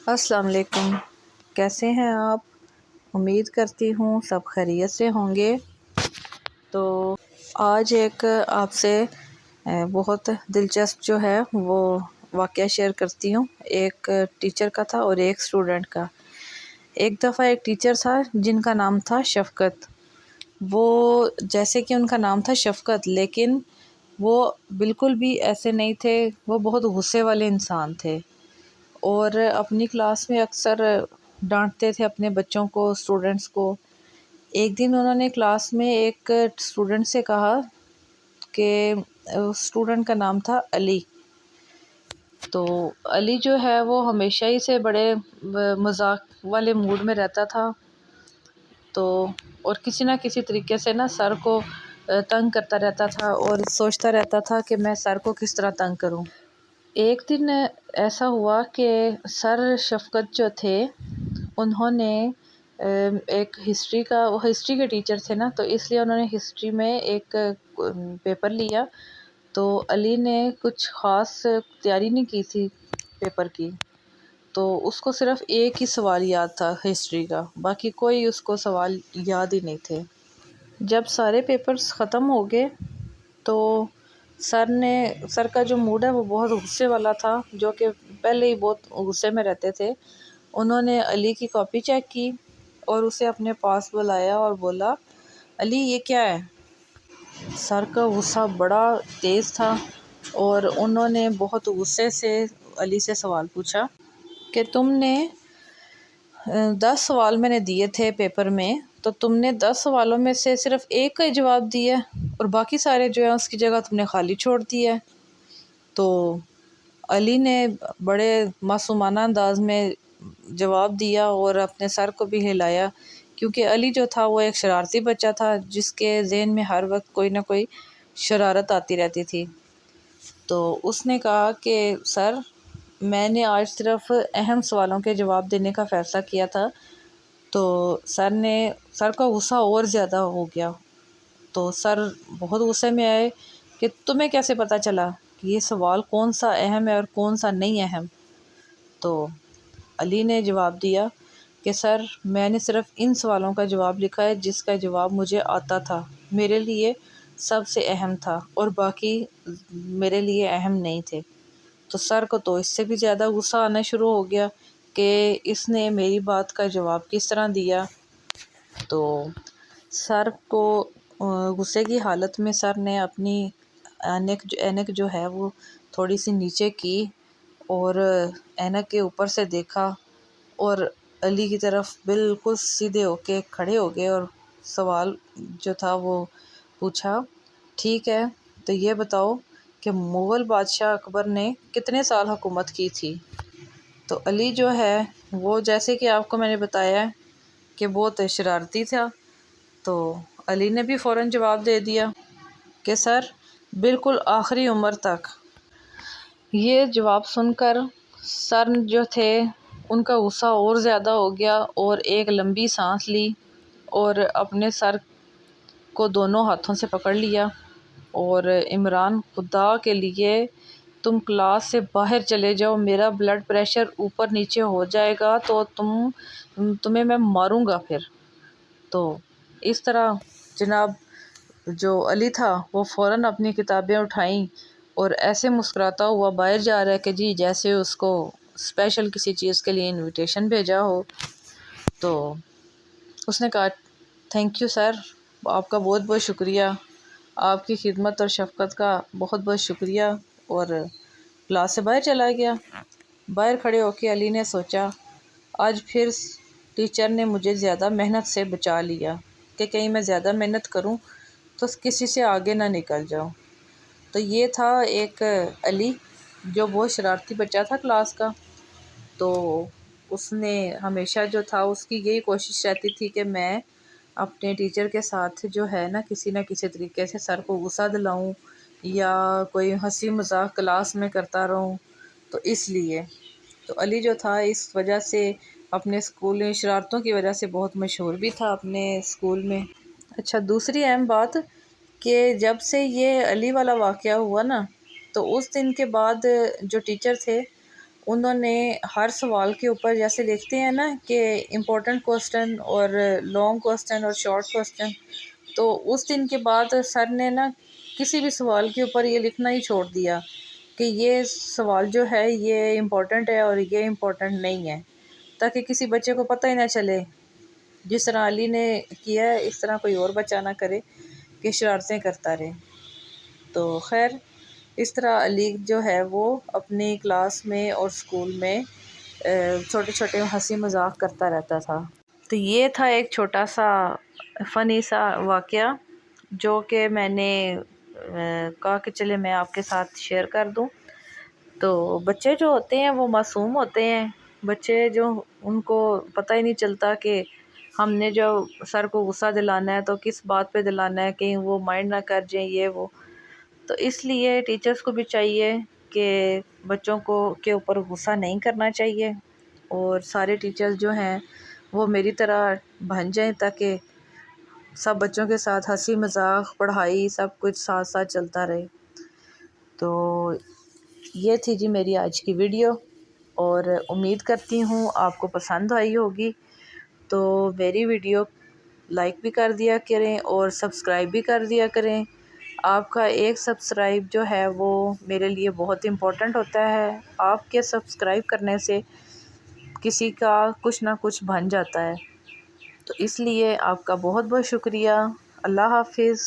السلام علیکم، کیسے ہیں آپ؟ امید کرتی ہوں سب خیریت سے ہوں گے۔ تو آج ایک آپ سے بہت دلچسپ جو ہے وہ واقعہ شیئر کرتی ہوں۔ ایک ٹیچر کا تھا اور ایک اسٹوڈنٹ کا۔ ایک دفعہ ایک ٹیچر تھا جن کا نام تھا شفقت۔ وہ جیسے کہ ان کا نام تھا شفقت، لیکن وہ بالکل بھی ایسے نہیں تھے، وہ بہت غصے والے انسان تھے اور اپنی کلاس میں اکثر ڈانٹتے تھے اپنے بچوں کو، اسٹوڈنٹس کو۔ ایک دن انہوں نے کلاس میں ایک اسٹوڈنٹ سے کہا کہ اسٹوڈنٹ کا نام تھا علی۔ تو علی جو ہے وہ ہمیشہ ہی سے بڑے مذاق والے موڈ میں رہتا تھا، تو اور کسی نہ کسی طریقے سے نا سر کو تنگ کرتا رہتا تھا اور سوچتا رہتا تھا کہ میں سر کو کس طرح تنگ کروں۔ ایک دن ایسا ہوا کہ سر شفقت جو تھے انہوں نے ایک ہسٹری کے ٹیچر تھے نا، تو اس لیے انہوں نے ہسٹری میں ایک پیپر لیا۔ تو علی نے کچھ خاص تیاری نہیں کی تھی پیپر کی، تو اس کو صرف ایک ہی سوال یاد تھا ہسٹری کا، باقی کوئی اس کو سوال یاد ہی نہیں تھے۔ جب سارے پیپرز ختم ہو گئے تو سر کا جو موڈ ہے وہ بہت غصے والا تھا، جو کہ پہلے ہی بہت غصے میں رہتے تھے۔ انہوں نے علی کی کاپی چیک کی اور اسے اپنے پاس بلایا اور بولا، علی یہ کیا ہے؟ سر کا غصہ بڑا تیز تھا اور انہوں نے بہت غصے سے علی سے سوال پوچھا کہ تم نے 10 سوال میں نے دیے تھے پیپر میں، تو تم نے 10 سوالوں میں سے صرف ایک کا ہی جواب دیا اور باقی سارے جو ہیں اس کی جگہ تم نے خالی چھوڑ دیا ہے۔ تو علی نے بڑے معصومانہ انداز میں جواب دیا اور اپنے سر کو بھی ہلایا، کیونکہ علی جو تھا وہ ایک شرارتی بچہ تھا جس کے ذہن میں ہر وقت کوئی نہ کوئی شرارت آتی رہتی تھی۔ تو اس نے کہا کہ سر، میں نے آج صرف اہم سوالوں کے جواب دینے کا فیصلہ کیا تھا۔ تو سر کا غصہ اور زیادہ ہو گیا، تو سر بہت غصے میں آئے کہ تمہیں کیسے پتہ چلا کہ یہ سوال کون سا اہم ہے اور کون سا نہیں اہم؟ تو علی نے جواب دیا کہ سر، میں نے صرف ان سوالوں کا جواب لکھا ہے جس کا جواب مجھے آتا تھا، میرے لیے سب سے اہم تھا اور باقی میرے لیے اہم نہیں تھے۔ تو سر کو تو اس سے بھی زیادہ غصہ آنا شروع ہو گیا کہ اس نے میری بات کا جواب کس طرح دیا۔ تو سر کو غصے کی حالت میں سر نے اپنی اینک جو ہے وہ تھوڑی سی نیچے کی اور اینک کے اوپر سے دیکھا اور علی کی طرف بالکل سیدھے ہو کے کھڑے ہو گئے اور سوال جو تھا وہ پوچھا، ٹھیک ہے تو یہ بتاؤ کہ مغل بادشاہ اکبر نے کتنے سال حکومت کی تھی؟ تو علی جو ہے وہ، جیسے کہ آپ کو میں نے بتایا ہے کہ بہت شرارتی تھا، تو علی نے بھی فوراً جواب دے دیا کہ سر، بالکل آخری عمر تک۔ یہ جواب سن کر سر جو تھے ان کا غصہ اور زیادہ ہو گیا اور ایک لمبی سانس لی اور اپنے سر کو دونوں ہاتھوں سے پکڑ لیا اور عمران، خدا کے لیے تم کلاس سے باہر چلے جاؤ، میرا بلڈ پریشر اوپر نیچے ہو جائے گا تو تمہیں میں ماروں گا پھر۔ تو اس طرح جناب جو علی تھا وہ فوراً اپنی کتابیں اٹھائیں اور ایسے مسکراتا ہوا باہر جا رہا ہے کہ جی جیسے اس کو اسپیشل کسی چیز کے لیے انویٹیشن بھیجا ہو۔ تو اس نے کہا، تھینک یو سر، آپ کا بہت بہت شکریہ، آپ کی خدمت اور شفقت کا بہت بہت شکریہ، اور کلاس سے باہر چلا گیا۔ باہر کھڑے ہو کے علی نے سوچا، آج پھر ٹیچر نے مجھے زیادہ محنت سے بچا لیا کہ کہیں میں زیادہ محنت کروں تو کسی سے آگے نہ نکل جاؤں۔ تو یہ تھا ایک علی جو بہت شرارتی بچہ تھا کلاس کا۔ تو اس نے ہمیشہ جو تھا اس کی یہی کوشش رہتی تھی کہ میں اپنے ٹیچر کے ساتھ جو ہے نا کسی طریقے سے سر کو غصہ دلاؤں یا کوئی ہنسی مذاق کلاس میں کرتا رہوں۔ تو اس لیے تو علی جو تھا اس وجہ سے اپنے اسکول میں شرارتوں کی وجہ سے بہت مشہور بھی تھا اپنے اسکول میں۔ اچھا، دوسری اہم بات کہ جب سے یہ علی والا واقعہ ہوا نا، تو اس دن کے بعد جو ٹیچر تھے انہوں نے ہر سوال کے اوپر جیسے لکھتے ہیں نا کہ امپورٹنٹ کوسٹن اور لانگ کوسٹن اور شارٹ کوسٹن، تو اس دن کے بعد سر نے نا کسی بھی سوال کے اوپر یہ لکھنا ہی چھوڑ دیا کہ یہ سوال جو ہے یہ امپورٹنٹ ہے اور یہ امپورٹنٹ نہیں ہے، تاکہ کسی بچے کو پتہ ہی نہ چلے جس طرح علی نے کیا ہے اس طرح کوئی اور بچہ نہ کرے کہ شرارتیں کرتا رہے۔ تو خیر اس طرح علی جو ہے وہ اپنی کلاس میں اور اسکول میں چھوٹے چھوٹے ہنسی مذاق کرتا رہتا تھا۔ تو یہ تھا ایک چھوٹا سا فنی سا واقعہ جو کہ میں نے کہا کہ چلے میں آپ کے ساتھ شیئر کر دوں۔ تو بچے جو ہوتے ہیں وہ معصوم ہوتے ہیں، بچے جو ان کو پتہ ہی نہیں چلتا کہ ہم نے جو سر کو غصہ دلانا ہے تو کس بات پہ دلانا ہے، کہیں وہ مائنڈ نہ کر جائیں یہ وہ۔ تو اس لیے ٹیچرز کو بھی چاہیے کہ بچوں کو کے اوپر غصہ نہیں کرنا چاہیے، اور سارے ٹیچرز جو ہیں وہ میری طرح بن جائیں تاکہ سب بچوں کے ساتھ ہنسی مذاق پڑھائی سب کچھ ساتھ ساتھ چلتا رہے۔ تو یہ تھی جی میری آج کی ویڈیو، اور امید کرتی ہوں آپ کو پسند آئی ہوگی۔ تو میری ویڈیو لائک بھی کر دیا کریں اور سبسکرائب بھی کر دیا کریں۔ آپ کا ایک سبسکرائب جو ہے وہ میرے لیے بہت امپورٹنٹ ہوتا ہے۔ آپ کے سبسکرائب کرنے سے کسی کا کچھ نہ کچھ بن جاتا ہے، تو اس لیے آپ کا بہت بہت شکریہ۔ اللہ حافظ۔